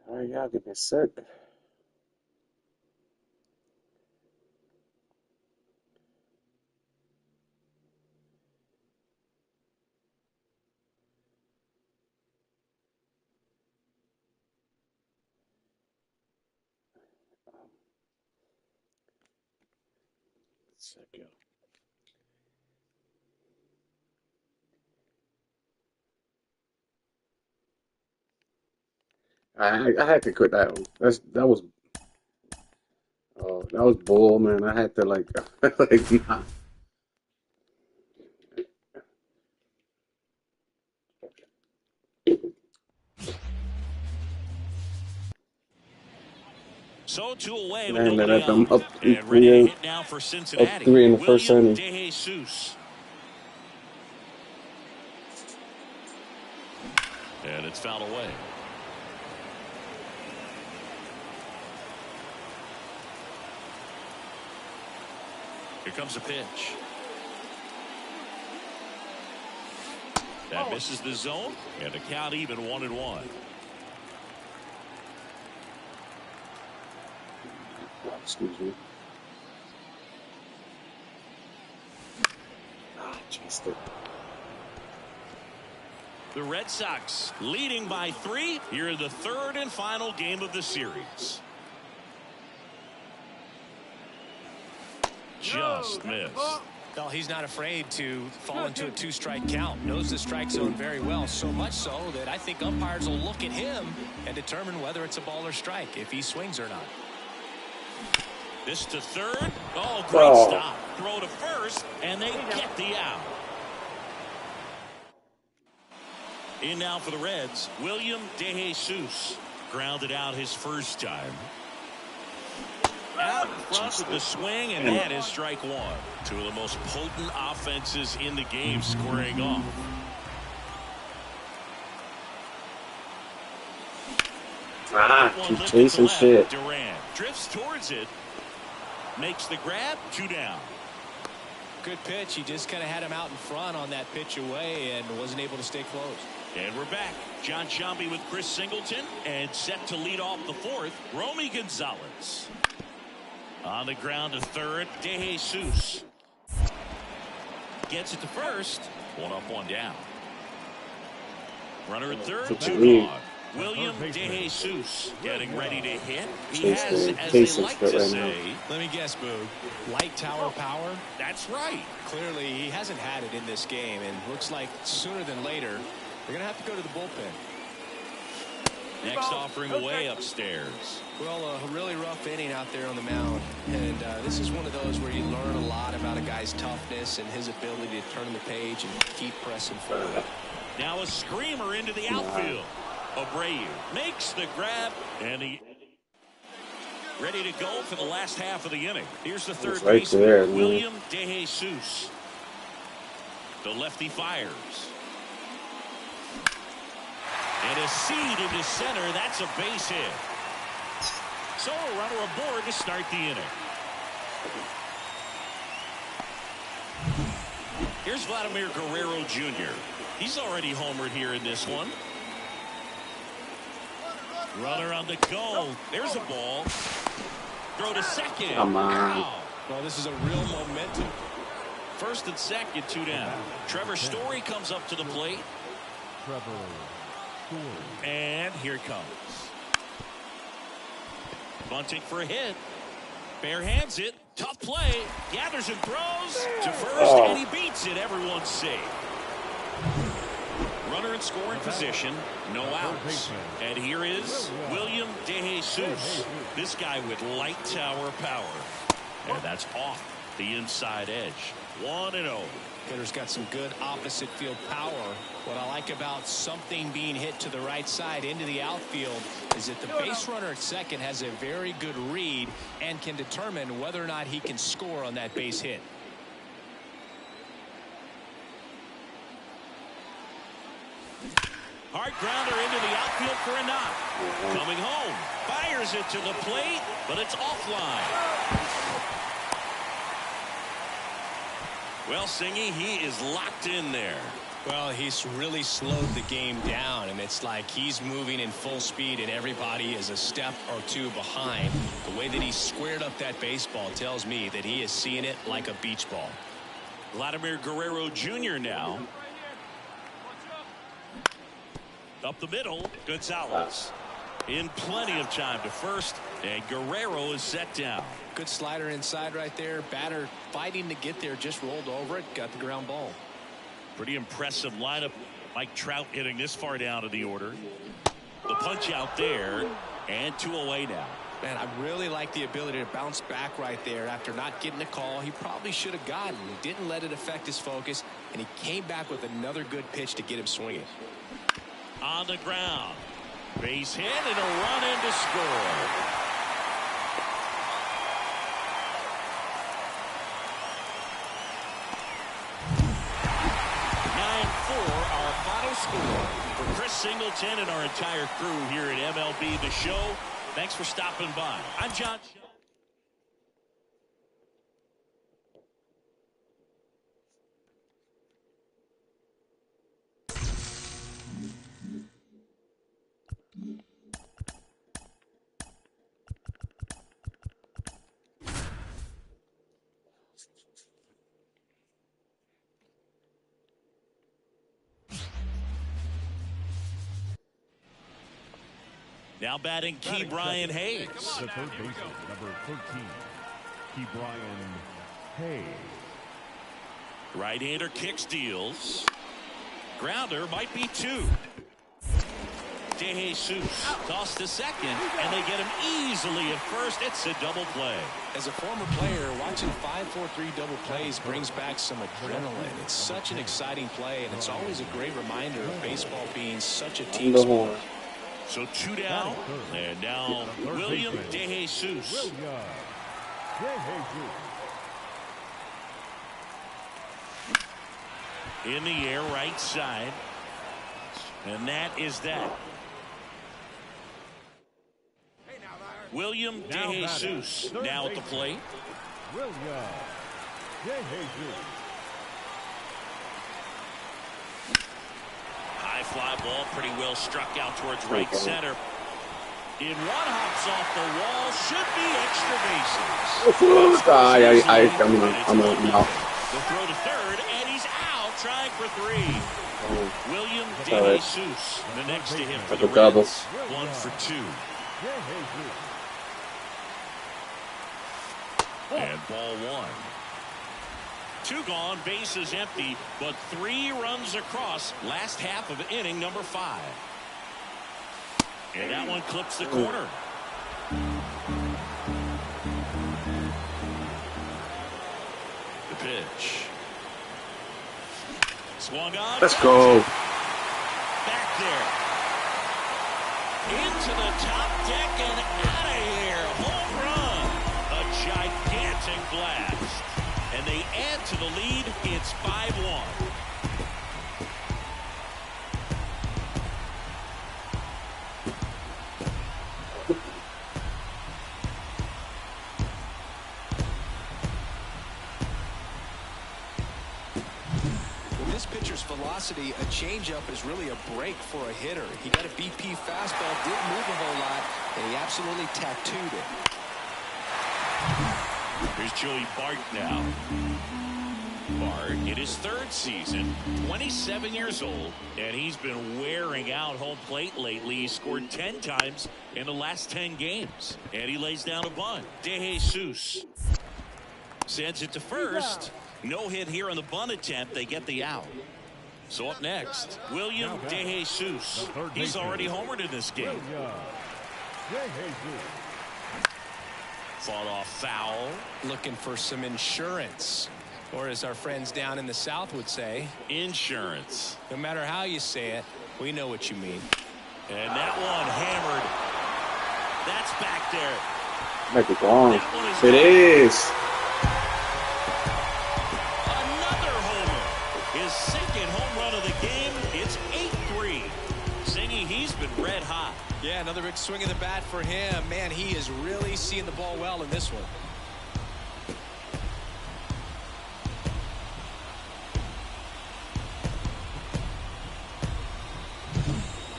All right, y'all give me a sec. Second. I had to quit that one. That was bull, man. I had to like like nah. So two away with Man, nobody that on. I'm up And ready to three, hit now for up Cincinnati. three in the first William inning. DeJesus. And it's fouled away. Here comes a pitch. That misses the zone, and the count even 1-1. Excuse me. Chased it. The Red Sox leading by 3 here in the third and final game of the series. Just missed. Well, he's not afraid to fall into a 2-strike count. Knows the strike zone very well, so much so that I think umpires will look at him and determine whether it's a ball or strike, if he swings or not. This to third. Oh, great stop. Throw to first, and they get the out. In now for the Reds, William DeJesus. Grounded out his first time. Out in front with the swing, and that is strike one. Two of the most potent offenses in the game squaring off. Keep chasing shit. Durant drifts towards it. Makes the grab, 2 down. Good pitch. He just kind of had him out in front on that pitch away and wasn't able to stay close. And we're back. John Sciambi with Chris Singleton, and set to lead off the fourth, Romy Gonzalez. On the ground to third, DeJesus. Gets it to first. 1 up, 1 down. Runner at third, 2 gone. William DeJesus getting ready to hit. He has, as they like to say, let me guess, Boog, light tower power? That's right. Clearly, he hasn't had it in this game, and looks like sooner than later, they're going to have to go to the bullpen. Next offering away upstairs. Well, a really rough inning out there on the mound, and this is one of those where you learn a lot about a guy's toughness and his ability to turn the page and keep pressing forward. Now a screamer into the outfield. Abreu makes the grab, and he ready to go for the last half of the inning. Here's the third baseman, William DeJesus. The lefty fires. And a seed into center. That's a base hit. So a runner aboard to start the inning. Here's Vladimir Guerrero Jr. He's already homered here in this one. Runner on the go. There's a ball. Throw to second. Come on. Wow. Well, this is a real momentum. First and second, 2 down. Trevor Story comes up to the plate. And here it comes. Bunting for a hit. Bare hands it. Tough play. Gathers and throws to first, and he beats it. Everyone's safe. Runner in scoring position. No outs. And here is William DeJesus. This guy with light tower power. And that's off the inside edge. 1-0. Hitter's got some good opposite field power. What I like about something being hit to the right side into the outfield is that the base runner at second has a very good read and can determine whether or not he can score on that base hit. Hard grounder into the outfield for a knock. Coming home. Fires it to the plate, but it's offline. Well, Singy, he is locked in there. Well, he's really slowed the game down, and it's like he's moving in full speed and everybody is a step or two behind. The way that he squared up that baseball tells me that he is seeing it like a beach ball. Vladimir Guerrero Jr. now. Up the middle, Gonzalez. In plenty of time to first, and Guerrero is set down. Good slider inside right there. Batter fighting to get there, just rolled over it, got the ground ball. Pretty impressive lineup. Mike Trout hitting this far down to the order. The punch out there, and 2 away now. Man, I really like the ability to bounce back right there after not getting a call. He probably should have gotten. He didn't let it affect his focus, and he came back with another good pitch to get him swinging. On the ground. Base hit and a run in to score. Score for Chris Singleton and our entire crew here at MLB The Show. Thanks for stopping by. I'm John. Now batting Key Brian Hayes. The third baseman, number 13, Key Brian Hayes. Right-hander kicks, deals. Grounder might be 2. De Jesus tossed to second, and they get him easily at first. It's a double play. As a former player, watching 5-4-3 double plays brings back some adrenaline. It's such an exciting play, and it's always a great reminder of baseball being such a team sport. So 2 down, and now William De Jesus. In the air, right side. And that is that. William De Jesus now at the plate. High fly ball, pretty well struck out towards right center. In one hops off the wall, should be extra bases. I'm out. The throw to third, and he's out, trying for 3. William De Jesus, the next to him for the Reds. 1 for 2. And ball 1. 2 gone, bases empty, but 3 runs across. Last half of inning number 5. And that one clips the corner. The pitch. Swung on. Let's go. Back there. Into the top deck and out of here. Home run. A gigantic blast. And they add to the lead. It's 5-1. This pitcher's velocity, a changeup is really a break for a hitter. He got a BP fastball, didn't move a whole lot, and he absolutely tattooed it. Here's Joey Bart now. Bart in his 3rd season, 27 years old, and he's been wearing out home plate lately. He scored 10 times in the last 10 games, and he lays down a bunt. De Jesus sends it to first. No hit here on the bunt attempt. They get the out. So up next, William De Jesus. He's already homered in this game. Fought off foul. Looking for some insurance. Or as our friends down in the South would say, insurance. No matter how you say it, we know what you mean. And that one hammered. That's back there. Make it wrong. It is. Another homer. His 2nd home run of the game. It's 8-3. Singy, he's been red hot. Yeah, another big swing of the bat for him. Man, he is really seeing the ball well in this one.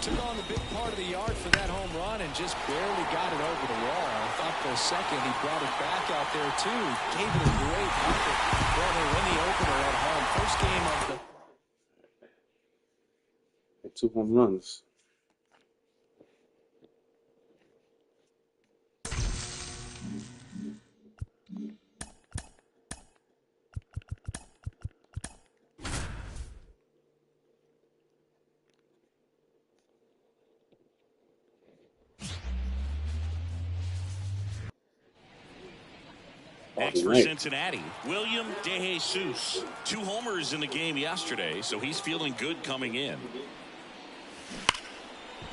Took on the big part of the yard for that home run and just barely got it over the wall. I thought for a second he brought it back out there too. Gave it a great effort. Well, they win the opener at home. First game of the 2 home runs. Next for Cincinnati, William DeJesus. 2 homers in the game yesterday, so he's feeling good coming in.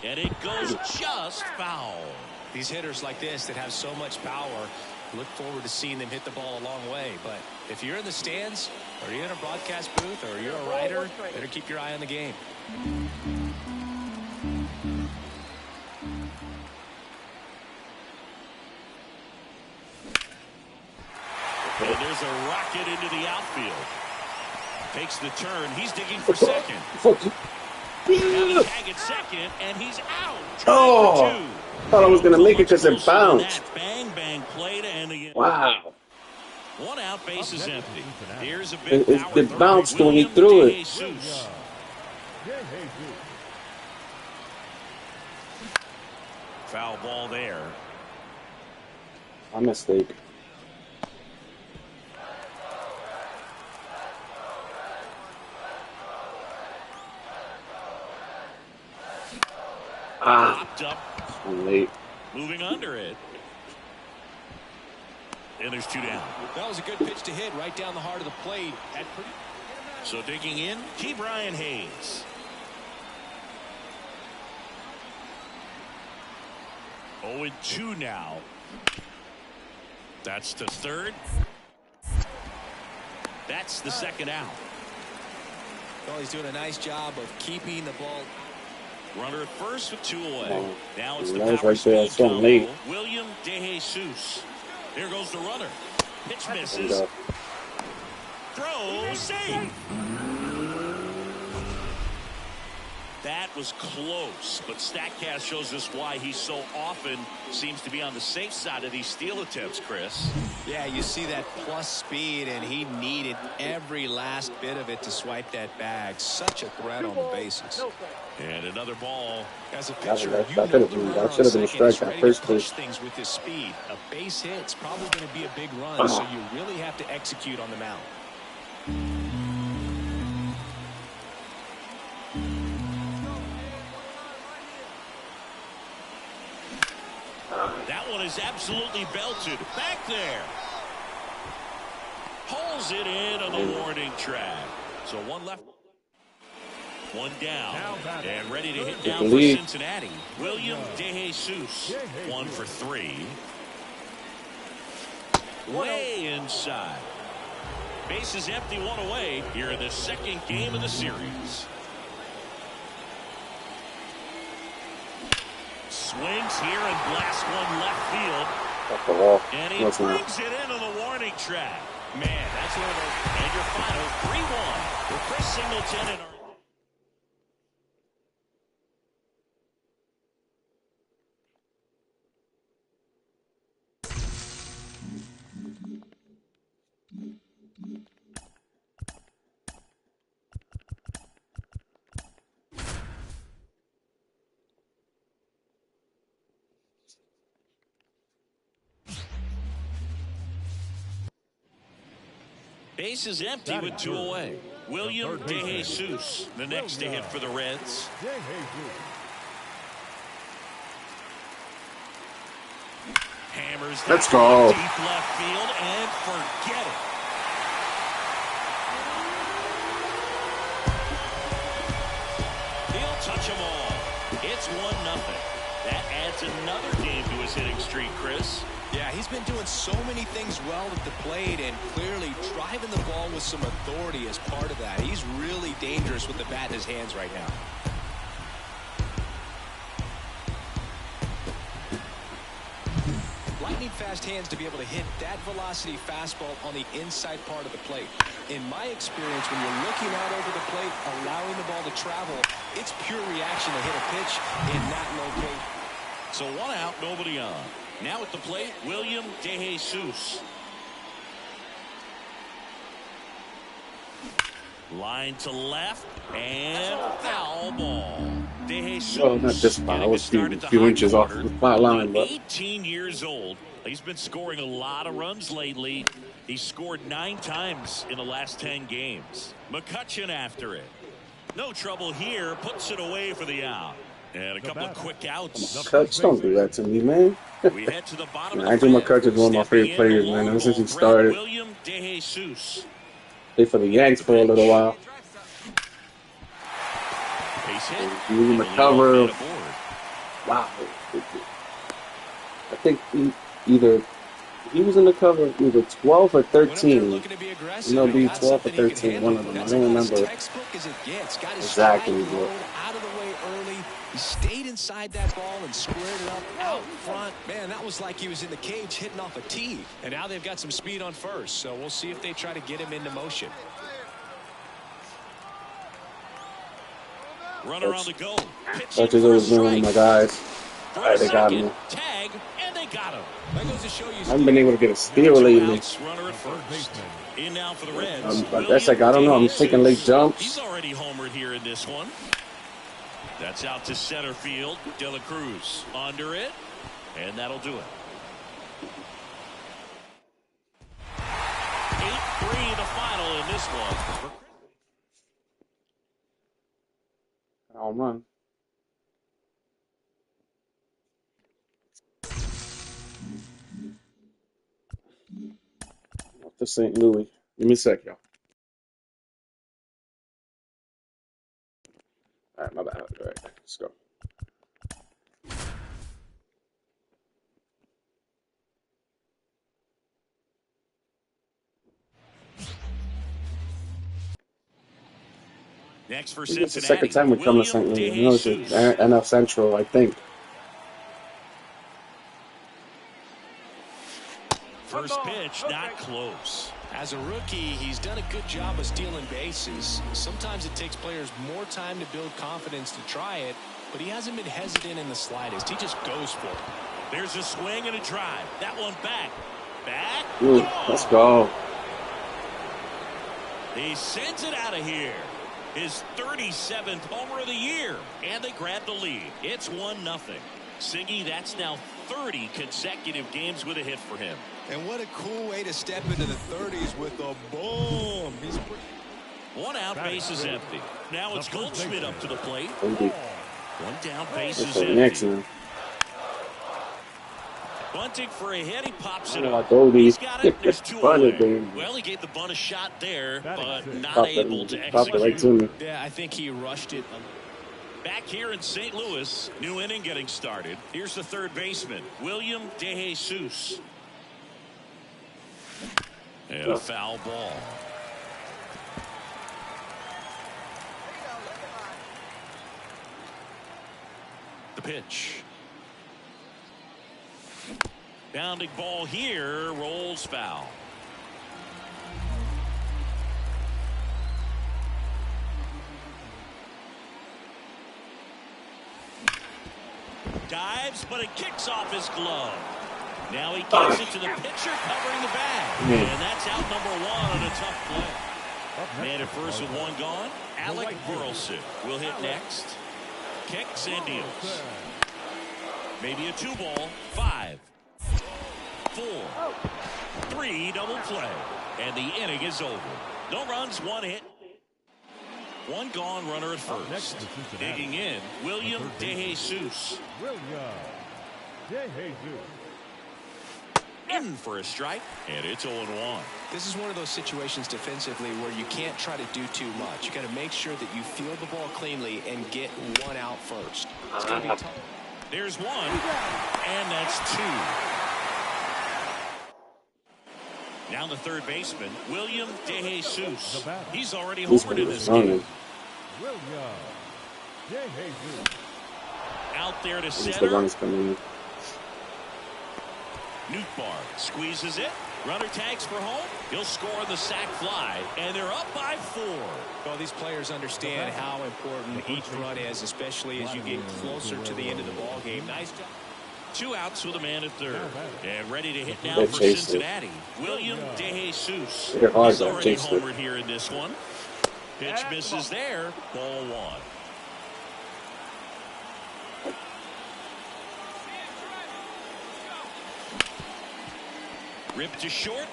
And it goes just foul. These hitters like this that have so much power, look forward to seeing them hit the ball a long way. But if you're in the stands, or you're in a broadcast booth, or you're a writer, better keep your eye on the game. And there's a rocket into the outfield. Takes the turn. He's digging for second. Now the tag at second, and he's out. Oh! Thought I was going to make it because it bounced. Bang, bang, played, and the Wow. 1 out, bases empty. Here's a big power It bounced when he threw it. Foul ball there. My mistake. Popped up. I'm late. Moving under it. And there's 2 down. That was a good pitch to hit right down the heart of the plate. So digging in, Brian Hayes. 0-2 now. That's the third. That's the second out. Well, he's doing a nice job of keeping the ball. Runner at first with 2 away. Oh, Now it's the that was power right there. speed So combo. late. William DeJesus. Here goes the runner. Pitch And, misses. Throw safe. That was close, but StatCast shows us why he so often seems to be on the safe side of these steal attempts, Chris. Yeah, you see that plus speed, and he needed every last bit of it to swipe that bag. Such a threat on the bases. And another ball. As a That pitcher, should you know have the been runner a on strike. second is That ready first to push pitch. things with his speed. A base hit's probably going to be a big run, so you really have to execute on the mound. That one is absolutely belted. Back there. Pulls it in on the warning track. So 1 left. 1 down. And ready to hit down for Cincinnati. William DeJesus. 1 for 3. Way inside. Base is empty, 1 away here in the second game of the series. Swings here and blasts one left field. Off the wall. And he brings it into the warning track. Man, that's one of those. And your final 3-1 with Chris Singleton and our. Base is empty with 2 away. William DeJesus, the next to hit for the Reds. Hammers. Let's go. Deep left field and forget it. He'll touch them all. It's 1-0. That adds another game to his hitting streak, Chris. Yeah, he's been doing so many things well at the plate and clearly driving the ball with some authority as part of that. He's really dangerous with the bat in his hands right now. Lightning fast hands to be able to hit that velocity fastball on the inside part of the plate. In my experience, when you're looking out over the plate, allowing the ball to travel, it's pure reaction to hit a pitch in that location. So 1 out, nobody on. Now at the plate, William DeJesus. Line to left and foul ball. DeJesus. Well, not this foul. I was a few inches off the foul line, but 18 years old. He's been scoring a lot of runs lately. He scored 9 times in the last 10 games. McCutchen after it. No trouble here. Puts it away for the out. And a couple of quick outs. McCutchen, don't do that to me, man. We head to the bottom of the Andrew McCutchen is one of my favorite players, man. Ever since he started. William DeJesus. Played for the Yanks for a little while. Base hit. He was in the cover. Wow. I think he was in the cover either 12 or 13. MLB 12 or 13, one of them. I don't remember exactly. Out of the way early. He stayed inside that ball and squared it up out front. Man, that was like he was in the cage hitting off a tee. And now they've got some speed on first, so we'll see if they try to get him into motion. Runner on the go. Such as always been one of my guys. All right, they got me. Tag, and they got him. That goes to show you I haven't been able to get a steal lately. Runner at first. In now for the Reds. But that's like, I don't know. I'm taking late jumps. He's already homered here in this one. That's out to center field. De La Cruz under it. And that'll do it. 8-3 the final in this one. Home run. Off to St. Louis. Give me a sec, y'all. All right, my bad. All right, let's go. Next for It's the Cincinnati. second time we come to St. Louis. You know, it's NF Central, I think. First pitch, not close. As a rookie, he's done a good job of stealing bases. Sometimes it takes players more time to build confidence to try it, but he hasn't been hesitant in the slightest. He just goes for it. There's a swing and a drive. That one back. Back. Ooh, let's go. He sends it out of here. His 37th homer of the year. And they grab the lead. It's 1-0. Siggy, that's now 30 consecutive games with a hit for him. And what a cool way to step into the 30s with a boom. He's 1 out, bases empty. Now it's Goldschmidt up to the plate. 1 down, bases next empty. now. Bunting for a hit, he pops it I up. like He's got it, there's 2 away. Bunting. Well, he gave the bunt a shot there, but not Pop able to it right to execute. me. Yeah, I think he rushed it. Back here in St. Louis, new inning getting started. Here's the third baseman, William DeJesus. And a foul ball. The pitch. Bounding ball here, rolls foul. Dives, but it kicks off his glove. Now he gets it to the pitcher covering the bag. And that's out number 1 on a tough play. Man at first with 1 gone. Alec Burleson will hit next. Kicks and deals. Maybe a 2-ball. 5, 4, 3 double play. And the inning is over. No runs, 1 hit. 1 gone, runner at first. Digging in, William DeJesus. In for a strike, and it's 0-1. This is one of those situations defensively where you can't try to do too much. You got to make sure that you field the ball cleanly and get 1 out first. It's going to be tough. There's 1, and that's 2. Now the third baseman, William DeJesus. He's already homered in this game. Out there to center. Nootbaar squeezes it, Runner tags for home. He'll score the sac fly, and they're up by 4. Well, these players understand how important each run is, especially as you get closer to the end of the ball game. Nice job. 2 outs with a man at third. And ready to hit now for Cincinnati. William DeJesus. He's already homered here in this one. Pitch misses there. Ball 1. Ripped to short.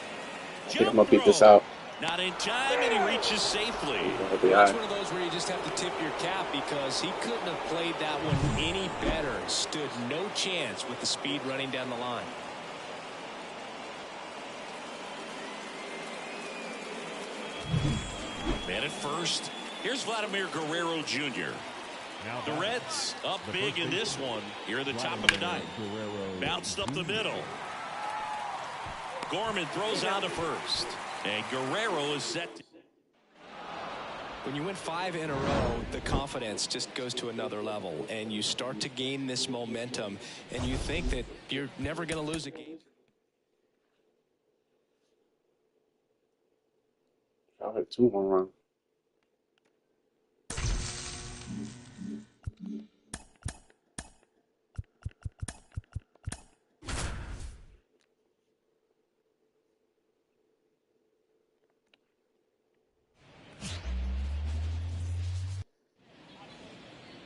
I think I'm going to beat this out. Not in time, and he reaches safely. It's one of those where you just have to tip your cap because he couldn't have played that one any better. Stood no chance with the speed running down the line. Man at first. Here's Vladimir Guerrero Jr. The Reds up big in this one here at the top of the ninth. Bounced up the middle. Gorman throws out to first. And Guerrero is set. When you win 5 in a row, the confidence just goes to another level. And you start to gain this momentum. And you think that you're never going to lose a game. I'll hit 2 home runs.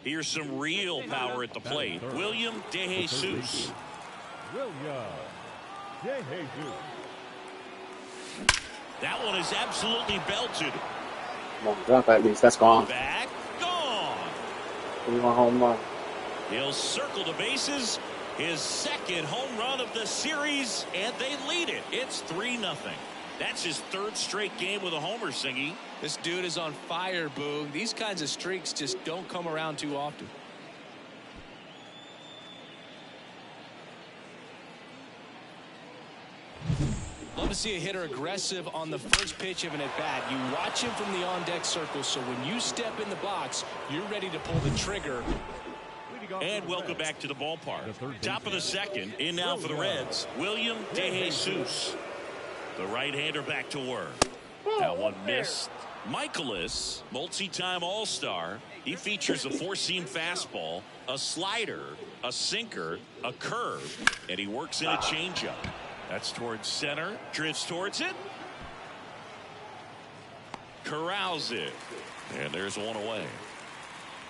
Here's some real power at the plate. William DeJesus. That one is absolutely belted. Come on, drop at least. That's gone. Back, gone. 3-1 home run. He'll circle the bases. His second home run of the series, and they lead it. It's 3-0. That's his 3rd straight game with a homer, Singy. This dude is on fire, Boog. These kinds of streaks just don't come around too often. Love to see a hitter aggressive on the first pitch of an at-bat. You watch him from the on-deck circle, so when you step in the box, you're ready to pull the trigger. And welcome back to the ballpark. Top of the second, in now for the Reds, William DeJesus. The right-hander back to work. That one missed. Michaelis, multi-time All-Star. He features a 4-seam fastball, a slider, a sinker, a curve, and he works in a changeup. That's towards center. Drifts towards it. Corrals it. And there's one away.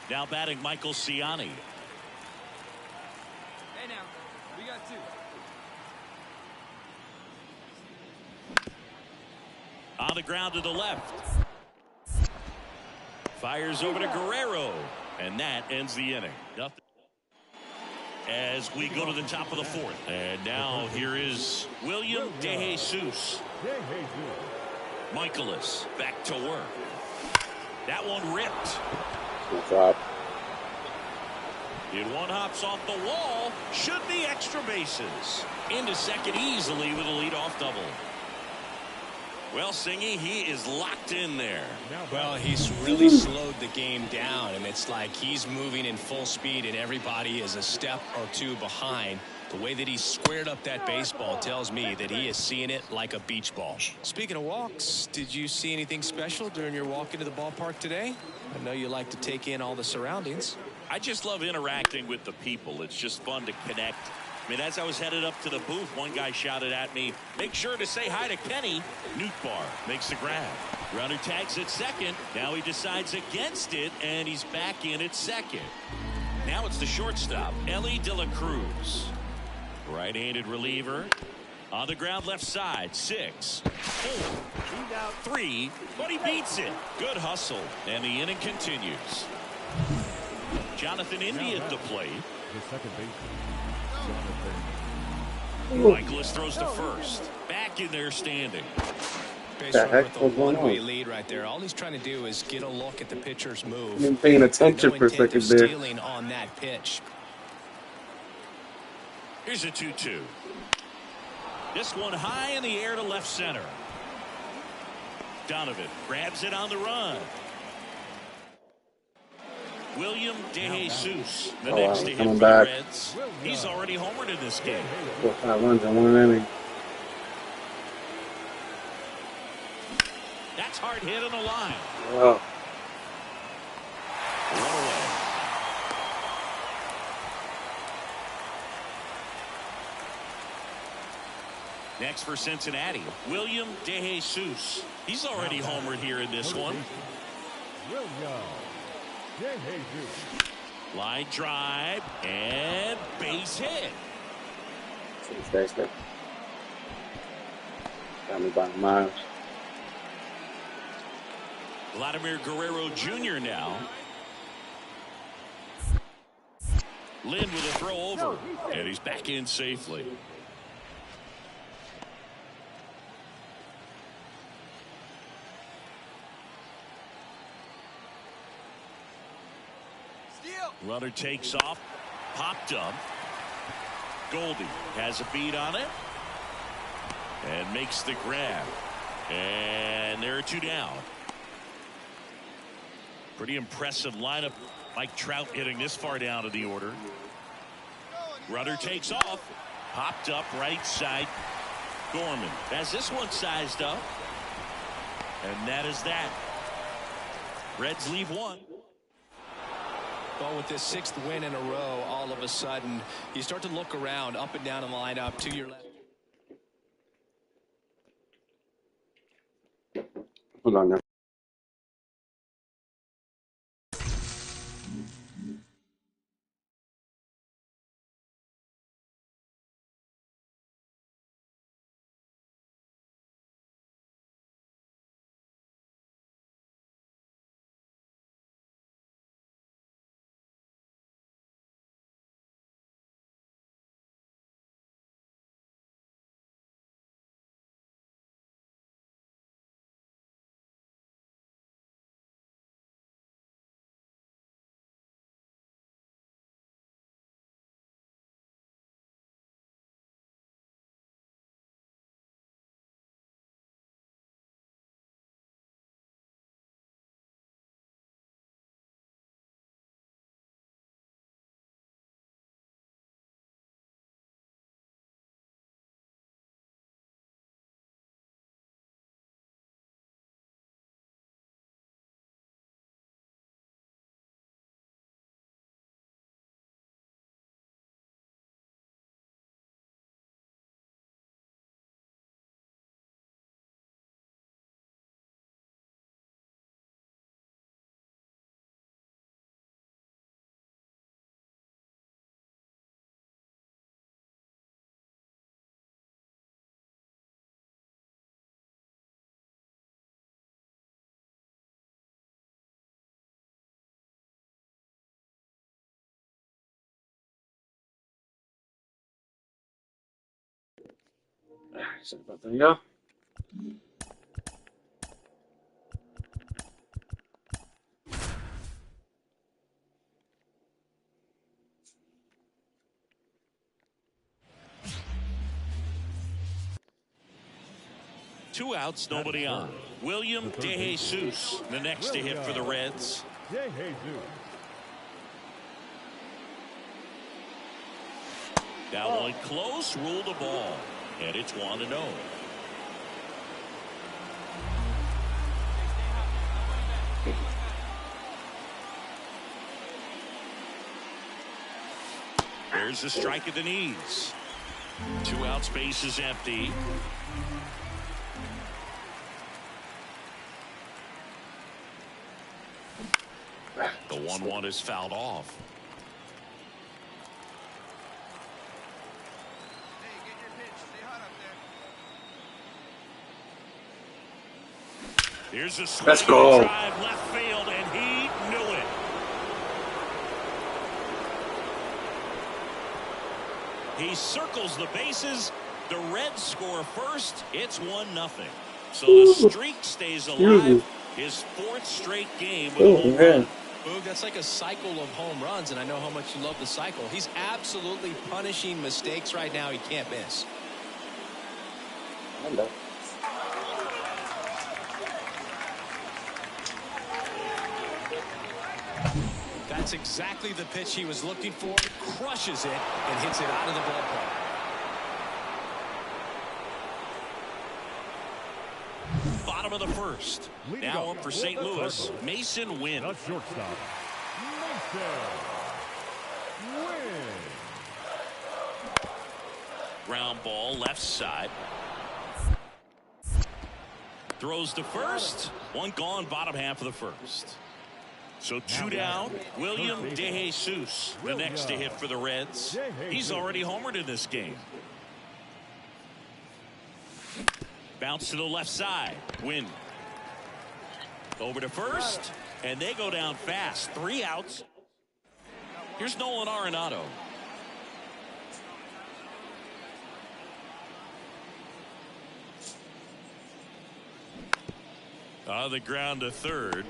Now batting Michael Ciani. Hey now, we got 2. On the ground to the left. Fires over to Guerrero. And that ends the inning. Nothing. As we go to the top of the 4th. And now here is William DeJesus. Michaelis back to work. That one ripped. Good job. It one hops off the wall. Should be extra bases. Into second easily with a leadoff double. Well, Singy, he is locked in there. Well, he's really slowed the game down, and it's like he's moving in full speed, and everybody is a step or 2 behind. The way that he squared up that baseball tells me that he is seeing it like a beach ball. Speaking of walks, did you see anything special during your walk into the ballpark today? I know you like to take in all the surroundings. I just love interacting with the people. It's just fun to connect. I mean, as I was headed up to the booth, one guy shouted at me, "Make sure to say hi to Kenny." Newtbar makes the grab. Runner tags at second. Now he decides against it, and he's back in at second. Now it's the shortstop, Ellie De La Cruz. Right-handed reliever. On the ground left side. 6, 4, 3, but he beats it. Good hustle, and the inning continues. Jonathan India at the plate. The second baseman. Michaelis throws to first. Back in there standing. Base runner with a one-way lead right there. All he's trying to do is get a look at the pitcher's move. I've been paying attention No for a intent second of there. stealing on that pitch. Here's a 2-2. This one high in the air to left center. Donovan grabs it on the run. William DeJesus, the next to hit for the back. Reds. He's already homered in this game. 4 or 5 runs in 1 inning. hard hit on the line. Oh. One away. Next for Cincinnati, William DeJesus. He's already homered here in this one. William DeJesus. Line drive and base hit. Got me by miles. Vladimir Guerrero Jr. now. Lynn with a throw over, and he's back in safely. Runner takes off, popped up. Goldie has a beat on it and makes the grab. And there are two down. Pretty impressive lineup. Mike Trout hitting this far down to the order. Runner takes off, popped up right side. Gorman has this one sized up. And that is that. Reds leave one. Well, with this 6th win in a row, all of a sudden, you start to look around, up and down the lineup, to your left. Hold on now. Sorry about that, y'all. Two outs, nobody on. William DeJesus, the next to hit for the Reds. That one close, ruled the ball, and it's 1-0. There's a strike at the knees. 2 outs, base is empty. The 1-1 is fouled off. Hey, get your pitch. Stay hot up there. Here's a Let's swing go. drive left field, and he knew it. He circles the bases. The Reds score first. It's 1-0. So the streak stays alive. His 4th straight game with a home run. Boog, that's like a cycle of home runs, and I know how much you love the cycle. He's absolutely punishing mistakes right now he can't miss. I know. That's exactly the pitch he was looking for. Crushes it and hits it out of the ballpark. Bottom bottom of the first. Now up for St. Louis, Mason Wynn. The shortstop, Mason Wynn. Ground ball left side. Throws to first. One gone, bottom half of the first. So two down. William DeJesus, the next to hit for the Reds. He's already homered in this game. Bounce to the left side. Win. Over to first. And they go down fast. 3 outs. Here's Nolan Arenado. On the ground to third.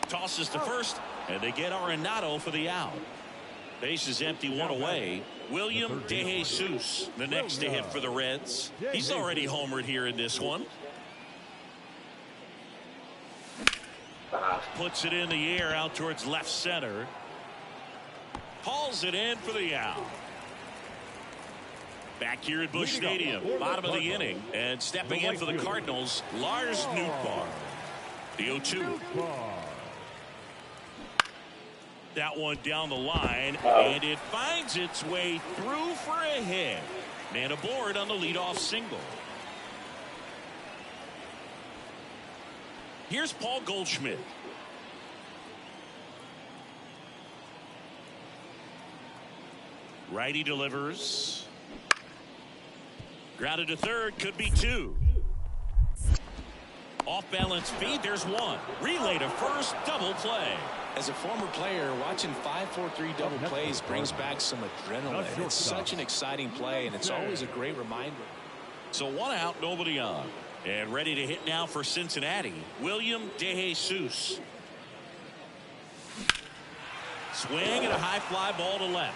Tosses to first, and they get Arenado for the out. Base is empty, 1 away. William DeJesus, the next to hit for the Reds. He's already homered here in this one. Puts it in the air out towards left center. Hauls it in for the out. Back here at Busch Stadium, bottom of the inning, and stepping in for the Cardinals, Lars Nootbaar. The 0-2. That one down the line, and it finds its way through for a hit. Man aboard on the leadoff single. Here's Paul Goldschmidt. Righty delivers. Grounded to third, could be 2. Off balance feed, there's 1. Relay to first, double play. As a former player, watching 5-4-3 double plays brings back some adrenaline. It's such an exciting play, and it's always a great reminder. So 1 out, nobody on. And ready to hit now for Cincinnati, William DeJesus. Swing and a high fly ball to left.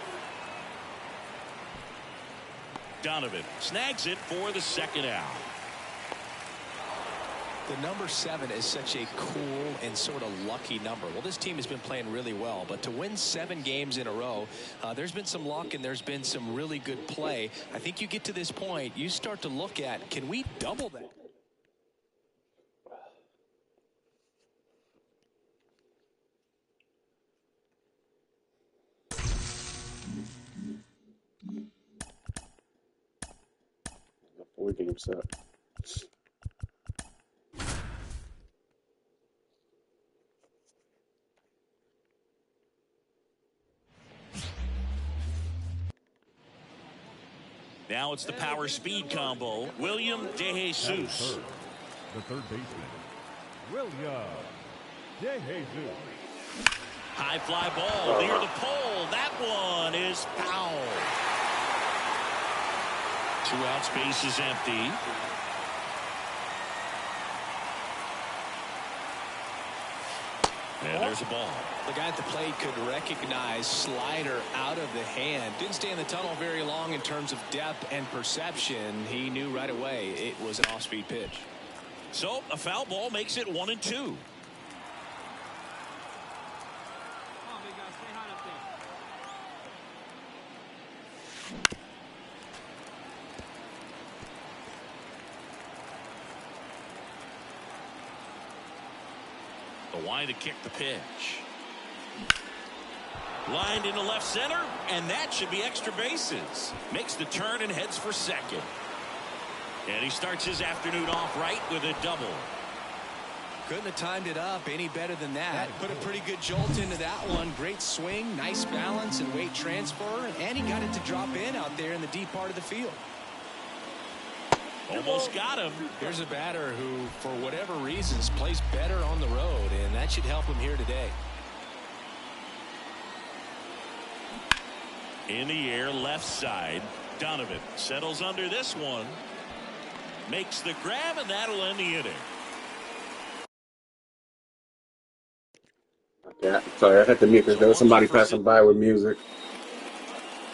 Donovan snags it for the second out. The number 7 is such a cool and sort of lucky number. Well, this team has been playing really well, but to win 7 games in a row, there's been some luck and there's been some really good play. I think you get to this point, you start to look at, can we double that? A 4-game set. Now it's the power speed combo. William DeJesus. The third baseman, William DeJesus. High fly ball near the pole. That one is foul. 2 outs, base is empty. And there's a ball. The guy at the plate could recognize slider out of the hand. Didn't stay in the tunnel very long in terms of depth and perception. He knew right away it was an off-speed pitch. So a foul ball makes it 1-2. The wind to kick the pitch. Lined into left center, and that should be extra bases. Makes the turn and heads for second. And he starts his afternoon off right with a double. Couldn't have timed it up any better than that. Put a pretty good jolt into that one. Great swing, nice balance and weight transfer, and he got it to drop in out there in the deep part of the field. Almost got him. Here's a batter who, for whatever reasons, plays better on the road, and that should help him here today. In the air, left side. Donovan settles under this one. Makes the grab, and that'll end the inning. Yeah, sorry, I had to mute because there was somebody passing by with music.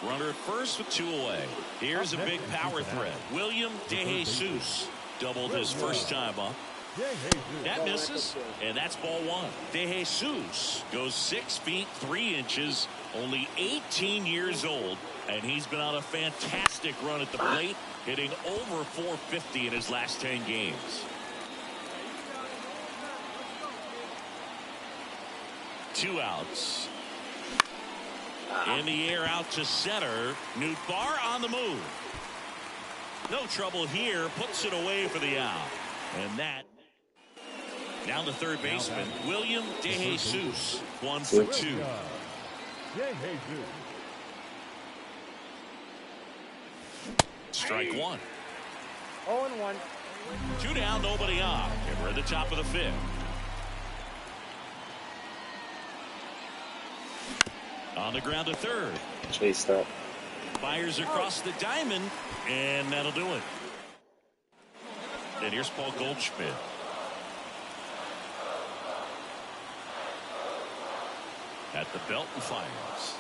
Runner at first with 2 away. Here's a big power threat. William DeJesus doubled his first time up. That misses, and that's ball 1. DeJesus goes 6 feet 3 inches, only 18 years old, and he's been on a fantastic run at the plate. hitting over 450 in his last 10 games. 2 outs. In the air out to center. Nootbaar on the move. No trouble here. Puts it away for the out. And that. Down to third baseman, William DeJesus. 1 for 2. Strike 1. 0-1. 2 down, nobody on. And we're at the top of the 5th. On the ground to third. Chase that. Fires across the diamond, and that'll do it. And here's Paul Goldschmidt. At the belt and fires.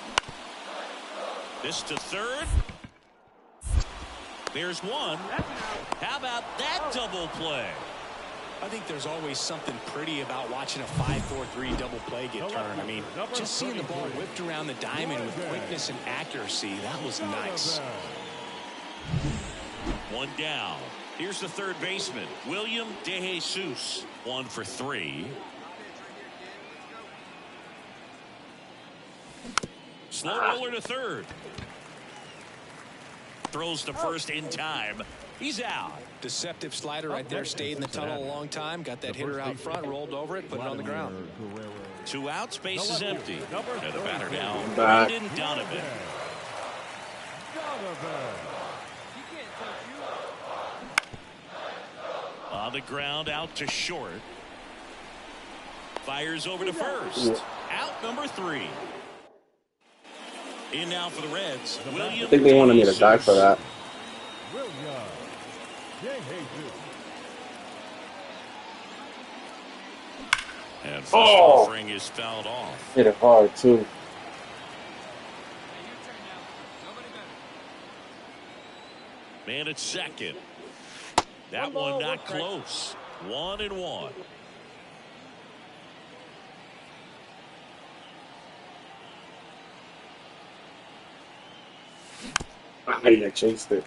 This to third. There's one. How about that double play? I think there's always something pretty about watching a 5-4-3 double play get turned. I mean, just seeing the ball whipped around the diamond with quickness and accuracy, that was nice. 1 down. Here's the third baseman, William DeJesus. 1 for 3. Slow roller to third. Throws to first in time. He's out. Deceptive slider right there. Stayed in the tunnel a long time. Got that hitter out front, rolled over it, put it on the ground. 2 outs, base is empty. And the batter now, Back. Brendan Donovan. On the ground, out to short. Fires over to first. Out number 3. In now for the Reds, William. I think they wanted me to die for that. And first offering is fouled off. Hit it hard, too. Man at second. That one not close. 1-1. I chased it.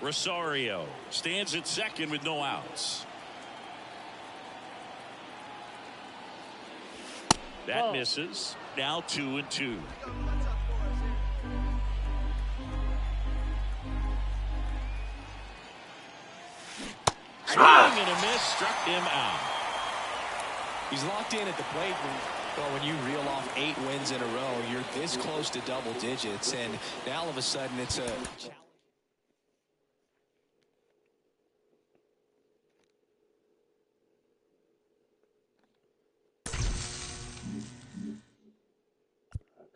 Rosario stands at second with no outs. That misses. Now 2-2. Swing and a miss, struck him out. He's locked in at the plate. Well, when you reel off 8 wins in a row, you're this close to double digits, and now all of a sudden it's a challenge.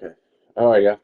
Okay. All right, yeah.